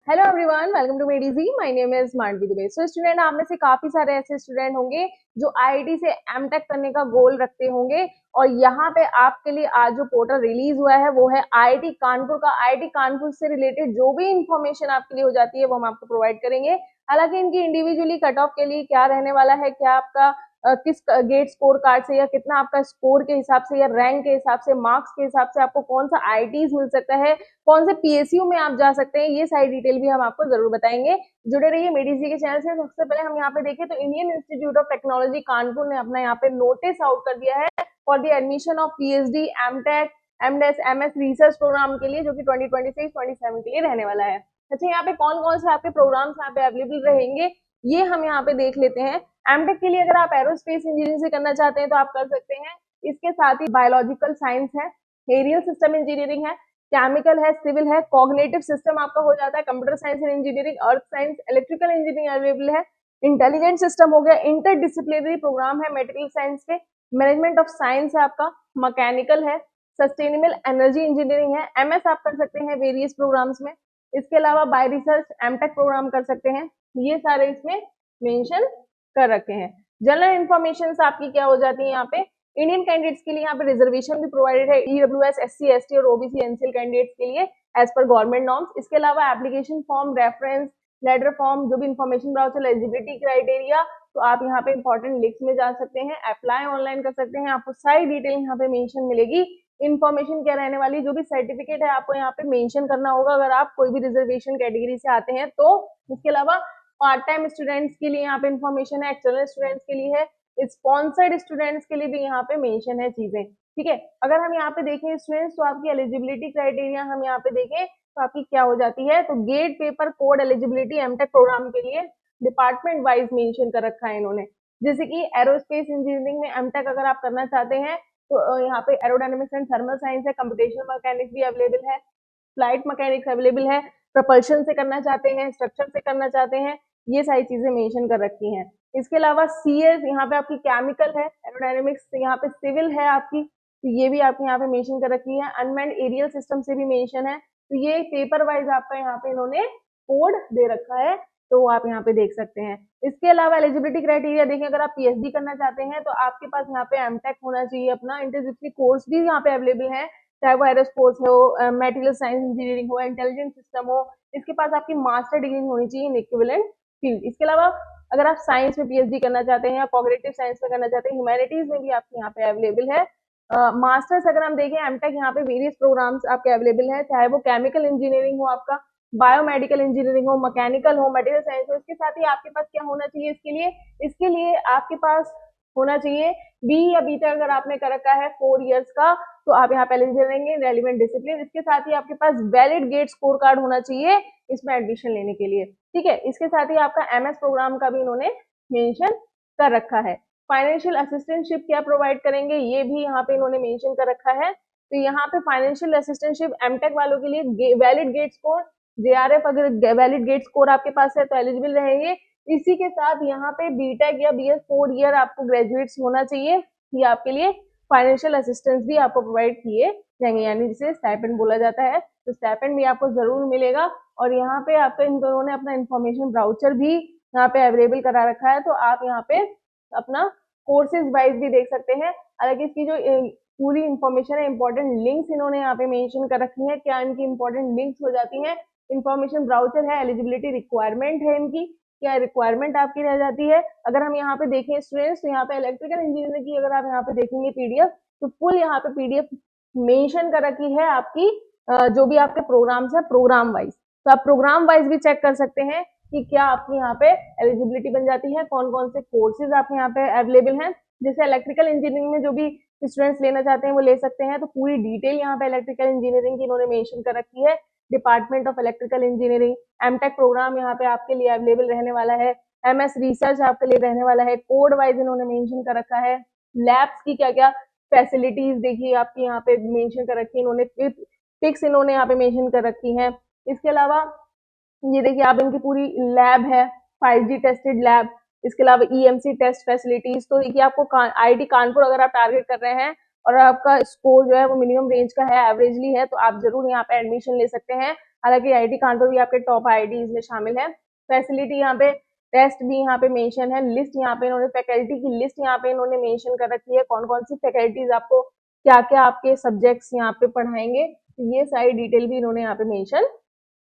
Hello everyone, welcome to मेडीजी। My name is Mandavi Dubey. So student, आप में से काफी सारे ऐसे स्टूडेंट होंगे जो आईआईटी से एमटेक करने का गोल रखते होंगे और यहाँ पे आपके लिए आज जो पोर्टल रिलीज हुआ है वो है आईआईटी कानपुर का। आईआईटी कानपुर से रिलेटेड जो भी इंफॉर्मेशन आपके लिए हो जाती है वो हम आपको प्रोवाइड करेंगे। हालांकि इनकी इंडिविजुअली कट ऑफ के लिए क्या रहने वाला है, क्या आपका किस गेट स्कोर कार्ड से या कितना आपका स्कोर के हिसाब से या रैंक के हिसाब से, मार्क्स के हिसाब से आपको कौन सा आईआईटीज मिल सकता है, कौन से पीएसयू में आप जा सकते हैं, ये सारी डिटेल भी हम आपको जरूर बताएंगे। जुड़े रहिए मेडीजी के चैनल से। सबसे पहले हम यहाँ पे देखें तो Indian Institute of Technology Kanpur ने अपना यहाँ पे नोटिस आउट कर दिया है for the admission of PhD, MTech, MS, MS research programme के लिए, जो कि 2026-27 के लिए रहने वाला है। अच्छा, यहाँ पे कौन कौन से आपके प्रोग्राम्स यहाँ पे अवेलेबल रहेंगे ये हम यहाँ पे देख लेते हैं। एमटेक के लिए अगर आप एरोस्पेस इंजीनियरिंग से करना चाहते हैं तो आप कर सकते हैं। इसके साथ ही बायोलॉजिकल साइंस है, एरियल सिस्टम इंजीनियरिंग है, केमिकल है, सिविल है, कॉग्निटिव सिस्टम आपका हो जाता है, computer science and engineering, earth science, electrical engineering available है, इंटेलिजेंट सिस्टम हो गया, इंटरडिसिप्लिनरी प्रोग्राम है मेटेरियल साइंस के, मैनेजमेंट ऑफ साइंस है आपका, मैकेनिकल है, सस्टेनेबल एनर्जी इंजीनियरिंग है, एमएस आप कर सकते हैं वेरियस प्रोग्राम्स में। इसके अलावा बाय रिसर्च एमटेक प्रोग्राम कर सकते हैं। ये सारे इसमें मेंशन कर रखे हैं। जनरल इन्फॉर्मेशन आपकी क्या हो जाती है यहाँ पे, इंडियन कैंडिडेट्स के लिए यहाँ पे रिजर्वेशन भी प्रोवाइडेड है, ईडब्ल्यूएस, एससी, एसटी और ओबीसी एनसीएल कैंडिडेट्स के लिए एज पर गवर्नमेंट नॉर्म्स। इसके अलावा application form, reference letter form, जो भी इन्फॉर्मेशन ब्राउचर, एलिजिबिलिटी क्राइटेरिया, तो आप यहाँ पे इंपॉर्टेंट लिंक्स में जा सकते हैं, अप्लाई ऑनलाइन कर सकते हैं। आपको सारी डिटेल यहाँ पे मेंशन मिलेगी। इन्फॉर्मेशन क्या रहने वाली, जो भी सर्टिफिकेट है आपको यहाँ पे मेंशन करना होगा अगर आप कोई भी रिजर्वेशन कैटेगरी से आते हैं तो। इसके अलावा पार्ट टाइम स्टूडेंट्स के लिए यहाँ पे इन्फॉर्मेशन है, एक्सटर्नल स्टूडेंट्स के लिए है, स्पॉन्सर्ड स्टूडेंट्स के लिए भी यहाँ पे मेंशन है चीजें। ठीक है, अगर हम यहाँ पे देखें स्टूडेंट्स तो आपकी एलिजिबिलिटी क्राइटेरिया हम यहाँ पे देखें तो आपकी क्या हो जाती है, तो GATE paper code eligibility MTech programme के लिए डिपार्टमेंट वाइज मेंशन कर रखा है इन्होंने। जैसे कि एरोस्पेस इंजीनियरिंग में एमटेक अगर आप करना चाहते हैं तो यहाँ पे एरोडायनेमिक्स एंड थर्मल साइंस है, कंप्यूटेशनल मैकेनिक्स भी अवेलेबल है, फ्लाइट मैकेनिक्स अवेलेबल है, प्रपल्शन से करना चाहते हैं, स्ट्रक्चर से करना चाहते हैं, ये सारी चीजें मेंशन कर रखी हैं। इसके अलावा सीएस यहाँ पे आपकी केमिकल है, एरोडायनेमिक्स यहाँ पे सिविल है आपकी, तो ये भी आपके यहाँ पे मेंशन कर रखी है। अनमैन्ड एरियल सिस्टम से भी मेंशन है, तो ये पेपर वाइज आपका यहाँ पे इन्होंने कोड दे रखा है, तो आप यहाँ पे देख सकते हैं। इसके अलावा एलिजिबिलिटी क्राइटेरिया देखें, अगर आप पीएचडी करना चाहते हैं तो आपके पास यहाँ पे एमटेक होना चाहिए, अपना इंटरडिसिप्लिनरी कोर्स भी यहाँ पे अवेलेबल है, चाहे वो एरोस्पेस हो, मटेरियल साइंस इंजीनियरिंग हो, इंटेलिजेंट सिस्टम हो। इसके पास आपकी मास्टर डिग्री होनी चाहिए इन इक्विवेलेंट फील्ड। इसके अलावा अगर आप साइंस में पीएचडी करना चाहते हैं या कॉग्निटिव साइंस में करना चाहते हैं, ह्यूमैनिटीज में भी आपके यहाँ पे अवेलेबल है। मास्टर्स अगर हम देखें एमटेक, यहाँ पे वेरियस प्रोग्राम्स आपके अवेलेबल है, चाहे वो केमिकल इंजीनियरिंग हो, आपका बायोमेडिकल इंजीनियरिंग हो, मैकेनिकल हो, मटेरियल साइंस हो। इसके साथ ही आपके पास क्या होना चाहिए इसके लिए आपके पास होना चाहिए बी या बी टेक अगर आपने कर रखा है 4 इयर्स का, तो आप यहाँ पे एलिजिबल रहेंगे, रेलिवेंट डिसिप्लिन। इसके साथ ही आपके पास वैलिड गेट स्कोर कार्ड होना चाहिए इसमें एडमिशन लेने के लिए। ठीक है, इसके साथ ही आपका एमएस प्रोग्राम का भी इन्होंने मेंशन कर रखा है। फाइनेंशियल असिस्टेंटशिप क्या प्रोवाइड करेंगे ये भी यहाँ पे इन्होंने मेंशन कर रखा है। तो यहाँ पे फाइनेंशियल असिस्टेंटशिप एमटेक वालों के लिए वैलिड गेट स्कोर, जेआरएफ अगर वैलिड गेट स्कोर आपके पास है तो एलिजिबल रहेंगे। इसी के साथ यहाँ पे बीटेक या बीएस 4 ईयर आपको ग्रेजुएट्स होना चाहिए, ये आपके लिए फाइनेंशियल असिस्टेंस भी आपको प्रोवाइड किए जाएंगे, यानी जिसे स्टाइपेंड बोला जाता है, तो स्टाइपेंड भी आपको जरूर मिलेगा। और यहाँ पे आपका इन दोनों ने अपना इन्फॉर्मेशन ब्राउचर भी यहाँ पे अवेलेबल करा रखा है, तो आप यहाँ पे अपना कोर्सेज वाइज भी देख सकते हैं। हालांकि इसकी जो पूरी इंफॉर्मेशन है, इंपॉर्टेंट लिंक्स इन्होंने यहाँ पे मेंशन कर रखी है, क्या इनकी इंपॉर्टेंट लिंक्स हो जाती हैं। इन्फॉर्मेशन ब्राउचर है, एलिजिबिलिटी रिक्वायरमेंट है इनकी, क्या रिक्वायरमेंट आपकी रह जाती है। अगर हम यहाँ पे देखें स्टूडेंट्स, तो यहाँ पे इलेक्ट्रिकल इंजीनियरिंग की अगर आप यहाँ पे देखेंगे पीडीएफ, तो फुल यहाँ पे पीडीएफ मेंशन कर रखी है आपकी जो भी आपके प्रोग्राम्स है प्रोग्राम वाइज, तो आप प्रोग्राम वाइज भी चेक कर सकते हैं कि क्या आपकी यहाँ पे एलिजिबिलिटी बन जाती है, कौन कौन से कोर्सेज आपके यहाँ पे अवेलेबल हैं। जैसे इलेक्ट्रिकल इंजीनियरिंग में जो भी स्टूडेंट्स लेना चाहते हैं वो ले सकते हैं, तो पूरी डिटेल यहाँ पे इलेक्ट्रिकल इंजीनियरिंग की इन्होंने मेंशन कर रखी है। Department of electrical engineering MTech programme यहाँ पे आपके लिए अवेलेबल रहने वाला है, एमएस रिसर्च आपके लिए रहने वाला है, कोड वाइज इन्होंने मेंशन कर रखा है। लैब्स की क्या क्या फैसिलिटीज देखिए आपकी यहाँ पे मेंशन कर रखी है इन्होंने, पिक्स इन्होंने यहाँ पे मेंशन कर रखी है। इसके अलावा ये देखिए आप इनकी पूरी लैब है, 5G टेस्टेड लैब, इसके अलावा ईएमसी टेस्ट फैसिलिटीज। तो देखिए आपको आईआईटी कानपुर अगर आप टारगेट कर रहे हैं और आपका स्कोर जो है वो मिनिमम रेंज का है, एवरेजली है, तो आप जरूर यहाँ पे एडमिशन ले सकते हैं। हालांकि IIT कानपुर भी आपके टॉप IITs में शामिल है। फैसिलिटी यहाँ पे, टेस्ट भी यहाँ पे मेंशन है, लिस्ट यहाँ पे इन्होंने फैकल्टी की लिस्ट यहाँ पे इन्होंने मेंशन कर रखी है, कौन कौन सी फैकल्टीज आपको क्या क्या आपके सब्जेक्ट्स यहाँ पे पढ़ाएंगे, तो ये सारी डिटेल भी इन्होंने यहाँ पे मेंशन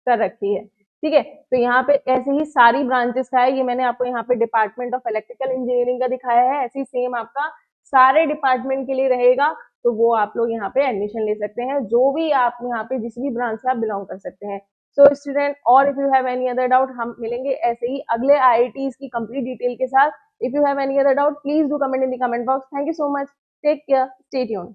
कर रखी है। ठीक है, तो यहाँ पे ऐसे ही सारी ब्रांचेस का है, ये मैंने आपको यहाँ पे डिपार्टमेंट ऑफ इलेक्ट्रिकल इंजीनियरिंग का दिखाया है, ऐसे ही सेम आपका सारे डिपार्टमेंट के लिए रहेगा, तो वो आप लोग यहाँ पे एडमिशन ले सकते हैं, जो भी आप यहाँ पे जिस भी ब्रांच से आप बिलोंग कर सकते हैं। सो स्टूडेंट, और if you have any other doubt, हम मिलेंगे ऐसे ही अगले IITs की कंप्लीट डिटेल के साथ। If you have any other doubt, please do comment in the comment box. Thank you so much, take care, stay tuned.